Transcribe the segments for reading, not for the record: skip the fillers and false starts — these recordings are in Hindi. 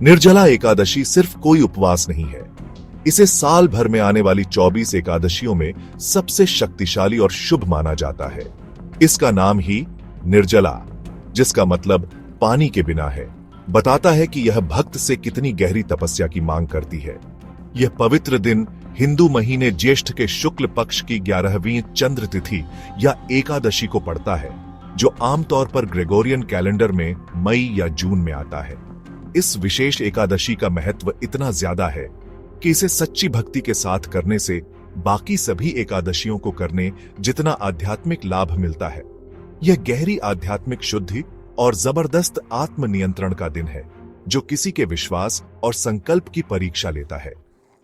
निर्जला एकादशी सिर्फ कोई उपवास नहीं है। इसे साल भर में आने वाली 24 एकादशियों में सबसे शक्तिशाली और शुभ माना जाता है। इसका नाम ही निर्जला, जिसका मतलब पानी के बिना है, बताता है कि यह भक्त से कितनी गहरी तपस्या की मांग करती है। यह पवित्र दिन हिंदू महीने ज्येष्ठ के शुक्ल पक्ष की 11वीं चंद्र तिथि या एकादशी को पड़ता है, जो आमतौर पर ग्रेगोरियन कैलेंडर में मई या जून में आता है। इस विशेष एकादशी का महत्व इतना ज्यादा है कि इसे सच्ची भक्ति के साथ करने से बाकी सभी एकादशियों को करने जितना आध्यात्मिक लाभ मिलता है। यह गहरी आध्यात्मिक शुद्धि और जबरदस्त आत्मनियंत्रण का दिन है, जो किसी के विश्वास और संकल्प की परीक्षा लेता है।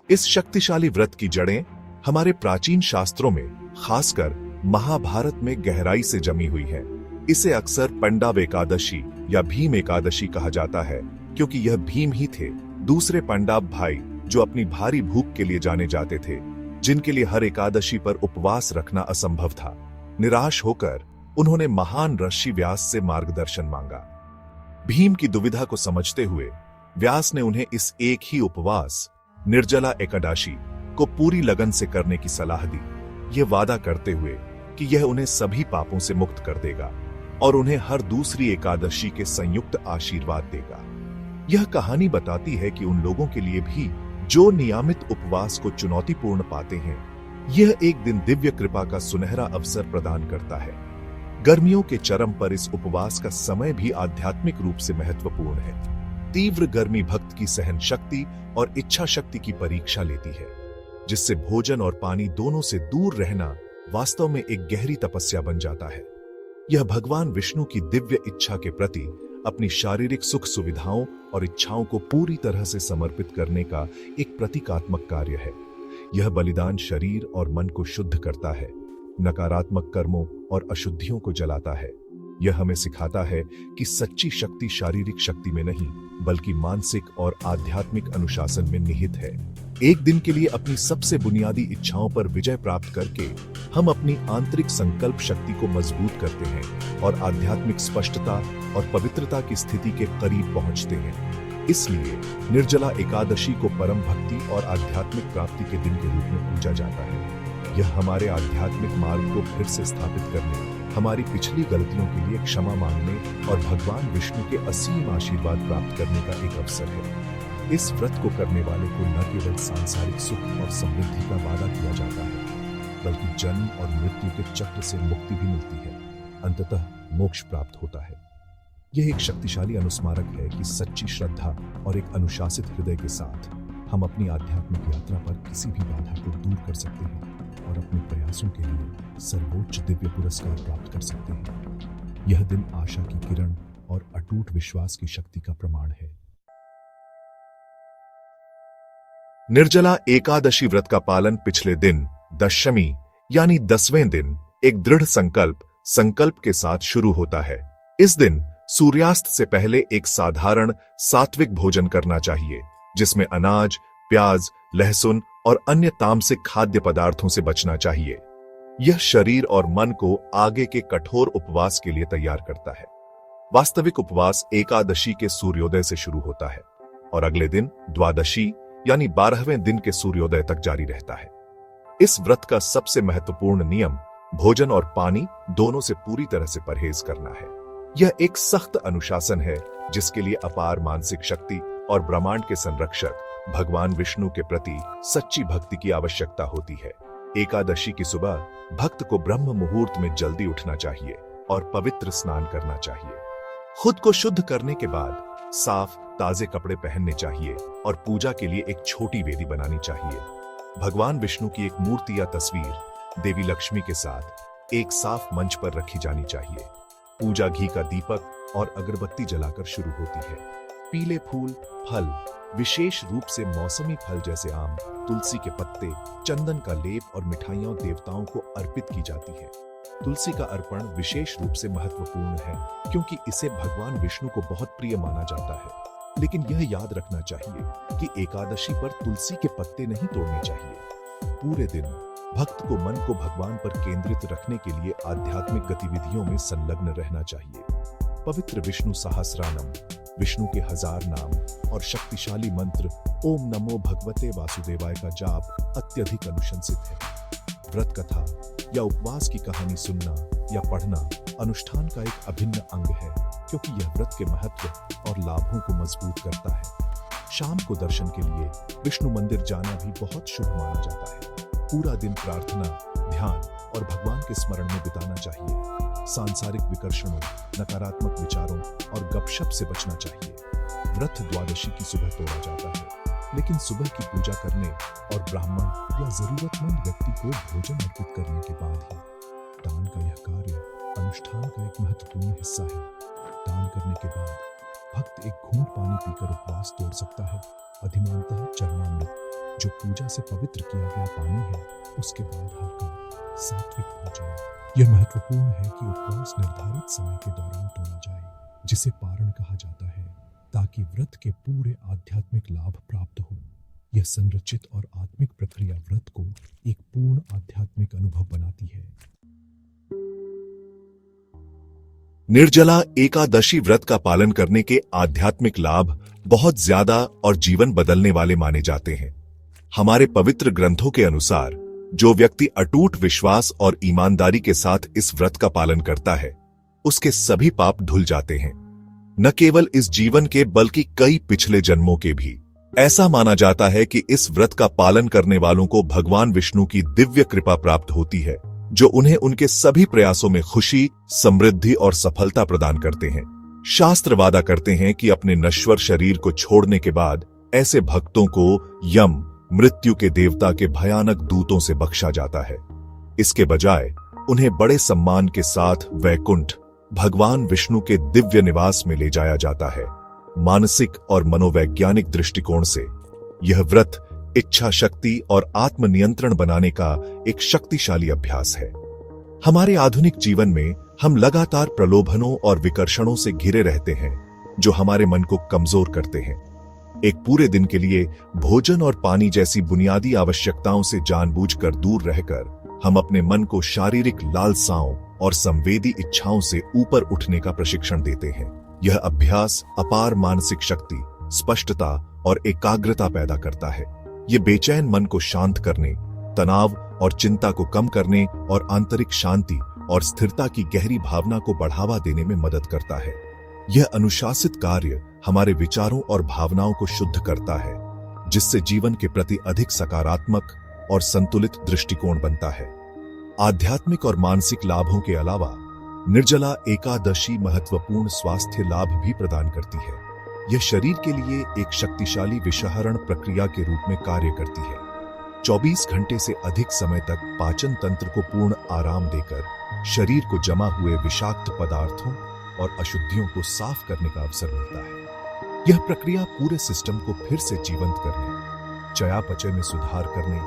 इस शक्तिशाली व्रत की जड़ें हमारे प्राचीन शास्त्रों में, खासकर महाभारत में गहराई से जमी हुई है। इसे अक्सर पांडव एकादशी या भीम एकादशी कहा जाता है, क्योंकि यह भीम ही थे, दूसरे पांडव भाई जो अपनी भारी भूख के लिए जाने जाते थे, जिनके लिए हर एकादशी पर उपवास रखना असंभव था। निराश होकर उन्होंने महान ऋषि व्यास से मार्गदर्शन मांगा। भीम की दुविधा को समझते हुए व्यास ने उन्हें इस एक ही उपवास, निर्जला एकादशी, को पूरी लगन से करने की सलाह दी, यह वादा करते हुए कि यह उन्हें सभी पापों से मुक्त कर देगा और उन्हें हर दूसरी एकादशी के संयुक्त आशीर्वाद देगा। यह कहानी बताती है कि उन लोगों के लिए भी जो नियमित उपवास को चुनौतीपूर्ण पाते हैं, यह एक दिन दिव्य कृपा का सुनहरा अवसर प्रदान करता है। गर्मियों के चरम पर इस उपवास का समय भी आध्यात्मिक रूप से महत्वपूर्ण है। तीव्र गर्मी भक्त की सहन शक्ति और इच्छा शक्ति की परीक्षा लेती है, जिससे भोजन और पानी दोनों से दूर रहना वास्तव में एक गहरी तपस्या बन जाता है। यह भगवान विष्णु की दिव्य इच्छा के प्रति अपनी शारीरिक सुख सुविधाओं और इच्छाओं को पूरी तरह से समर्पित करने का एक प्रतीकात्मक कार्य है। यह बलिदान शरीर और मन को शुद्ध करता है, नकारात्मक कर्मों और अशुद्धियों को जलाता है। यह हमें सिखाता है कि सच्ची शक्ति शारीरिक शक्ति में नहीं, बल्कि मानसिक और आध्यात्मिक अनुशासन में निहित है। एक दिन के लिए अपनी सबसे बुनियादी इच्छाओं पर विजय प्राप्त करके हम अपनी आंतरिक संकल्प शक्ति को मजबूत करते हैं और आध्यात्मिक स्पष्टता और पवित्रता की स्थिति के करीब पहुंचते हैं। इसलिए निर्जला एकादशी को परम भक्ति और आध्यात्मिक प्राप्ति के दिन के रूप में पूजा जाता है। यह हमारे आध्यात्मिक मार्ग को फिर से स्थापित करने, हमारी पिछली गलतियों के लिए क्षमा मांगने और भगवान विष्णु के असीम आशीर्वाद प्राप्त करने का एक अवसर है। इस व्रत को करने वाले को न केवल सांसारिक सुख और समृद्धि का वादा किया जाता है, बल्कि जन्म और मृत्यु के चक्र से मुक्ति भी मिलती है। अंततः मोक्ष प्राप्त होता है। यह एक शक्तिशाली अनुस्मारक है कि सच्ची श्रद्धा और एक अनुशासित हृदय के साथ हम अपनी आध्यात्मिक यात्रा पर किसी भी बाधा को दूर कर सकते हैं और अपने प्रयासों के लिए सर्वोच्च दिव्य पुरस्कार प्राप्त कर सकते हैं। यह दिन आशा की किरण और अटूट विश्वास की शक्ति का प्रमाण है। निर्जला एकादशी व्रत का पालन पिछले दिन दशमी यानी 10वें दिन एक दृढ़ संकल्प के साथ शुरू होता है। इस दिन सूर्यास्त से पहले एक साधारण सात्विक भोजन करना चाहिए, जिसमें अनाज, प्याज, लहसुन और अन्य तामसिक खाद्य पदार्थों से बचना चाहिए। यह शरीर और मन को आगे के कठोर उपवास के लिए तैयार करता है। वास्तविक उपवास एकादशी के सूर्योदय से शुरू होता है और अगले दिन द्वादशी यानी 12वें दिन के सूर्योदय तक जारी रहता है। इस व्रत का सबसे महत्वपूर्ण नियम भोजन और पानी दोनों से पूरी तरह से परहेज करना है। यह एक सख्त अनुशासन है, जिसके लिए अपार मानसिक शक्ति और ब्रह्मांड के संरक्षक भगवान विष्णु के प्रति सच्ची भक्ति की आवश्यकता होती है। एकादशी की सुबह भक्त को ब्रह्म मुहूर्त में जल्दी उठना चाहिए और पवित्र स्नान करना चाहिए। खुद को शुद्ध करने के बाद साफ ताजे कपड़े पहनने चाहिए और पूजा के लिए एक छोटी वेदी बनानी चाहिए। भगवान विष्णु की एक मूर्ति या तस्वीर देवी लक्ष्मी के साथ एक साफ मंच पर रखी जानी चाहिए। पूजा घी का दीपक और अगरबत्ती जलाकर शुरू होती है। पीले फूल, फल, विशेष रूप से मौसमी फल जैसे आम, तुलसी के पत्ते, चंदन का लेप और मिठाइयां देवताओं को अर्पित की जाती है। तुलसी का अर्पण विशेष रूप से महत्वपूर्ण है, क्योंकि इसे भगवान विष्णु को बहुत प्रिय माना जाता है। लेकिन यह याद रखना चाहिए कि एकादशी पर तुलसी के पत्ते नहीं तोड़ने चाहिए। पूरे दिन भक्त को मन को भगवान पर केंद्रित रखने के लिए आध्यात्मिक गतिविधियों में संलग्न रहना चाहिए। पवित्र विष्णु सहस्रनाम, विष्णु के 1000 नाम और शक्तिशाली मंत्र ओम नमो भगवते वासुदेवाय का जाप अत्यधिक अनुशंसित है। व्रत कथा या उपवास की कहानी सुनना या पढ़ना अनुष्ठान का एक अभिन्न अंग है, क्योंकि यह व्रत के महत्व और लाभों को मजबूत करता है। शाम को दर्शन के लिए विष्णु मंदिर जाना भी बहुत शुभ माना जाता है। पूरा दिन प्रार्थना, ध्यान और भगवान के स्मरण में बिताना चाहिए। सांसारिक विकर्षणों, नकारात्मक विचारों और गपशप से बचना चाहिए। व्रत द्वादशी की सुबह तोड़ा जाता है, लेकिन सुबह की पूजा करने और ब्राह्मण या जरूरतमंद व्यक्ति को भोजन अर्पित करने के बाद ही दान का यह कार्य अनुष्ठान का एक महत्वपूर्ण हिस्सा है। दान करने के बाद भक्त एक घूंट पानी पीकर उपवास तोड़ सकता है। अधिमानतः चरणामृत, जो पूजा से पवित्र किया गया पानी है, उसके बाद हल्का सात्विक भोजन। यह महत्वपूर्ण है कि उपवास निर्धारित समय के दौरान तोड़ा जाए, जिसे पारण कहा जाता है, ताकि व्रत के पूरे आध्यात्मिक लाभ प्राप्त हो। यह संरचित और आत्मिक प्रक्रिया व्रत को एक पूर्ण आध्यात्मिक अनुभव बनाती है। निर्जला एकादशी व्रत का पालन करने के आध्यात्मिक लाभ बहुत ज्यादा और जीवन बदलने वाले माने जाते हैं। हमारे पवित्र ग्रंथों के अनुसार जो व्यक्ति अटूट विश्वास और ईमानदारी के साथ इस व्रत का पालन करता है, उसके सभी पाप धुल जाते हैं। न केवल इस जीवन के बल्कि कई पिछले जन्मों के भी। ऐसा माना जाता है कि इस व्रत का पालन करने वालों को भगवान विष्णु की दिव्य कृपा प्राप्त होती है, जो उन्हें उनके सभी प्रयासों में खुशी, समृद्धि और सफलता प्रदान करते हैं। शास्त्र वादा करते हैं कि अपने नश्वर शरीर को छोड़ने के बाद ऐसे भक्तों को यम, मृत्यु के देवता के भयानक दूतों से बख्शा जाता है। इसके बजाय उन्हें बड़े सम्मान के साथ वैकुंठ, भगवान विष्णु के दिव्य निवास में ले जाया जाता है। मानसिक और मनोवैज्ञानिक दृष्टिकोण से यह व्रत इच्छा शक्ति और आत्मनियंत्रण बनाने का एक शक्तिशाली अभ्यास है। हमारे आधुनिक जीवन में हम लगातार प्रलोभनों और विकर्षणों से घिरे रहते हैं, जो हमारे मन को कमजोर करते हैं। एक पूरे दिन के लिए भोजन और पानी जैसी बुनियादी आवश्यकताओं से जानबूझकर दूर रहकर हम अपने मन को शारीरिक लालसाओं और संवेदी इच्छाओं से ऊपर उठने का प्रशिक्षण देते हैं। यह अभ्यास अपार मानसिक शक्ति, स्पष्टता और एकाग्रता पैदा करता है। ये बेचैन मन को शांत करने, तनाव और चिंता को कम करने और आंतरिक शांति और स्थिरता की गहरी भावना को बढ़ावा देने में मदद करता है। यह अनुशासित कार्य हमारे विचारों और भावनाओं को शुद्ध करता है, जिससे जीवन के प्रति अधिक सकारात्मक और संतुलित दृष्टिकोण बनता है। आध्यात्मिक और मानसिक लाभों के अलावा निर्जला एकादशी महत्वपूर्ण स्वास्थ्य लाभ भी प्रदान करती है। यह शरीर के लिए एक शक्तिशाली विषहरण प्रक्रिया के रूप में कार्य करती है। 24 घंटे से अधिक समय तक पाचन तंत्र को पूर्ण आराम देकर शरीर को जमा हुए विषाक्त पदार्थों और अशुद्धियों को साफ करने का अवसर मिलता है। यह प्रक्रिया पूरे सिस्टम को फिर से जीवंत करने, चयापचय में सुधार करने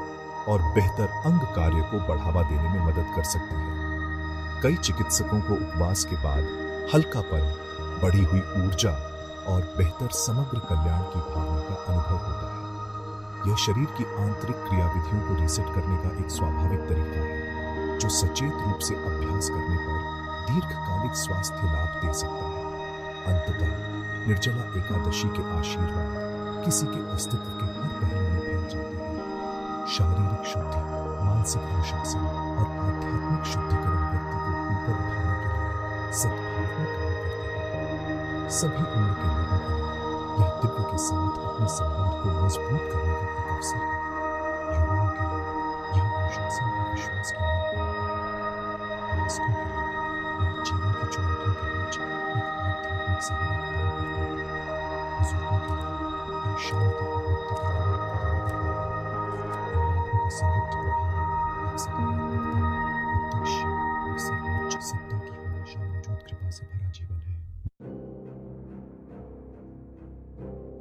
और बेहतर अंग कार्य को बढ़ावा देने में मदद कर सकती है। कई चिकित्सकों को उपवास के बाद हल्कापन, बढ़ी हुई ऊर्जा और बेहतर समग्र कल्याण की भावना का अनुभव होता है। यह शरीर की आंतरिक क्रियाविधियों को रीसेट करने का एक स्वाभाविक तरीका है, जो सचेत रूप से अभ्यास करने पर दीर्घकालिक स्वास्थ्य लाभ दे सकता है। अंततः निर्जला एकादशी के आशीर्वाद किसी के अस्तित्व के हर पहलू में फैल जाते हैं। शारीरिक शुद्धि, मानसिक अनुशासन और आध्यात्मिक शुद्धिकरण व्यक्ति को ऊपर उठाने के लिए सद्भावना काम करते हैं। सभी उम्र के लोगों के लिए यह दिव्य के साथ अपने संबंध को मजबूत करने का एक अवसर है। युवाओं के लिए यह अनुशासन और विश्वास की नींव बनाता है। वयस्कों के लिए यह जीवन की चुनौतियों के बीच एक आध्यात्मिक सहारा प्रदान करता है। बुजुर्गों के लिए यह शांति और मुक्ति का मार्ग प्रदान करता है। इन लाभों का संयुक्त प्रभाव एक सकारात्मकता, उद्देश्य और सर्वोच्च सत्ता की हमेशा मौजूद कृपा से भरा जीवन है।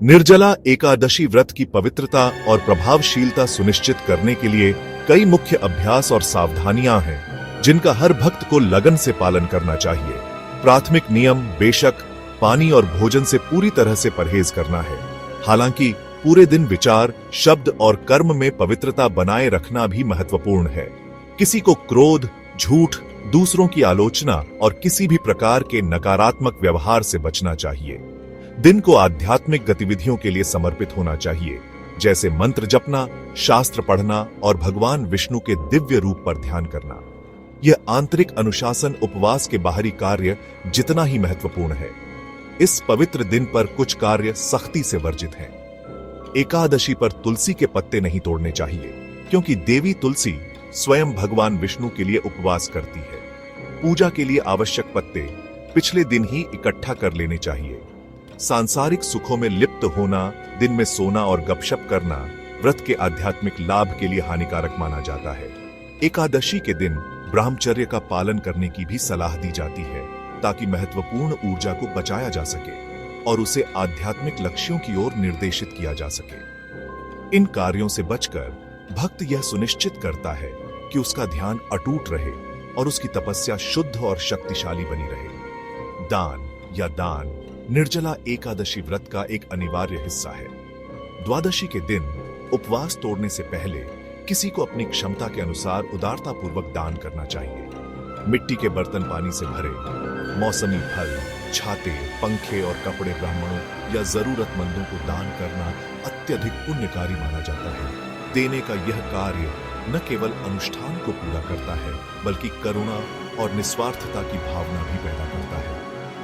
निर्जला एकादशी व्रत की पवित्रता और प्रभावशीलता सुनिश्चित करने के लिए कई मुख्य अभ्यास और सावधानियां हैं, जिनका हर भक्त को लगन से पालन करना चाहिए। प्राथमिक नियम बेशक पानी और भोजन से पूरी तरह से परहेज करना है। हालांकि पूरे दिन विचार, शब्द और कर्म में पवित्रता बनाए रखना भी महत्वपूर्ण है। किसी को क्रोध, झूठ, दूसरों की आलोचना और किसी भी प्रकार के नकारात्मक व्यवहार से बचना चाहिए। दिन को आध्यात्मिक गतिविधियों के लिए समर्पित होना चाहिए, जैसे मंत्र जपना, शास्त्र पढ़ना और भगवान विष्णु के दिव्य रूप पर ध्यान करना। यह आंतरिक अनुशासन उपवास के बाहरी कार्य जितना ही महत्वपूर्ण है। इस पवित्र दिन पर कुछ कार्य सख्ती से वर्जित हैं। एकादशी पर तुलसी के पत्ते नहीं तोड़ने चाहिए, क्योंकि देवी तुलसी स्वयं भगवान विष्णु के लिए उपवास करती है। पूजा के लिए आवश्यक पत्ते पिछले दिन ही इकट्ठा कर लेने चाहिए। सांसारिक सुखों में लिप्त होना, दिन में सोना और गपशप करना व्रत के आध्यात्मिक लाभ के लिए हानिकारक माना जाता है। एकादशी के दिन ब्रह्मचर्य का पालन करने की भी सलाह दी जाती है, ताकि महत्वपूर्ण ऊर्जा को बचाया जा सके और उसे आध्यात्मिक लक्ष्यों की ओर निर्देशित किया जा सके। इन कार्यों से बचकर भक्त यह सुनिश्चित करता है कि उसका ध्यान अटूट रहे और उसकी तपस्या शुद्ध और शक्तिशाली बनी रहे। दान या दान निर्जला एकादशी व्रत का एक अनिवार्य हिस्सा है। द्वादशी के दिन उपवास तोड़ने से पहले किसी को अपनी क्षमता के अनुसार उदारतापूर्वक दान करना चाहिए। मिट्टी के बर्तन पानी से भरे, मौसमी फल, छाते, पंखे और कपड़े ब्राह्मणों या जरूरतमंदों को दान करना अत्यधिक पुण्यकारी माना जाता है। देने का यह कार्य न केवल अनुष्ठान को पूरा करता है, बल्कि करुणा और निस्वार्थता की भावना भी पैदा करता है।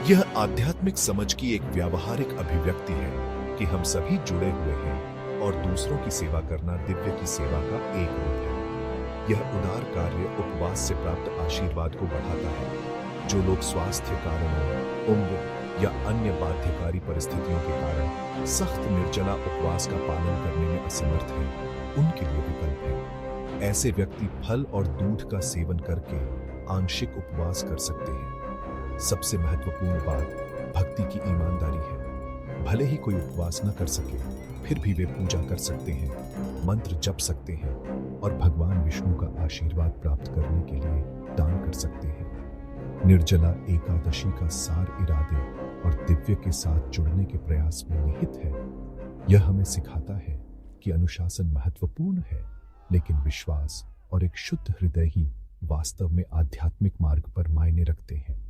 यह आध्यात्मिक समझ की एक व्यावहारिक अभिव्यक्ति है कि हम सभी जुड़े हुए हैं और दूसरों की सेवा करना दिव्य की सेवा का एक रूप है। यह उदार कार्य उपवास से प्राप्त आशीर्वाद को बढ़ाता है। जो लोग स्वास्थ्य कारणों, उम्र या अन्य बाध्यकारी परिस्थितियों के कारण सख्त निर्जला उपवास का पालन करने में असमर्थ हैं, उनके लिए विकल्प है। ऐसे व्यक्ति फल और दूध का सेवन करके आंशिक उपवास कर सकते हैं। सबसे महत्वपूर्ण बात भक्ति की ईमानदारी है। भले ही कोई उपवास न कर सके, फिर भी वे पूजा कर सकते हैं, मंत्र जप सकते हैं और भगवान विष्णु का आशीर्वाद प्राप्त करने के लिए दान कर सकते हैं। निर्जला एकादशी का सार इरादे और दिव्य के साथ जुड़ने के प्रयास में निहित है। यह हमें सिखाता है कि अनुशासन महत्वपूर्ण है, लेकिन विश्वास और एक शुद्ध हृदय ही वास्तव में आध्यात्मिक मार्ग पर मायने रखते हैं।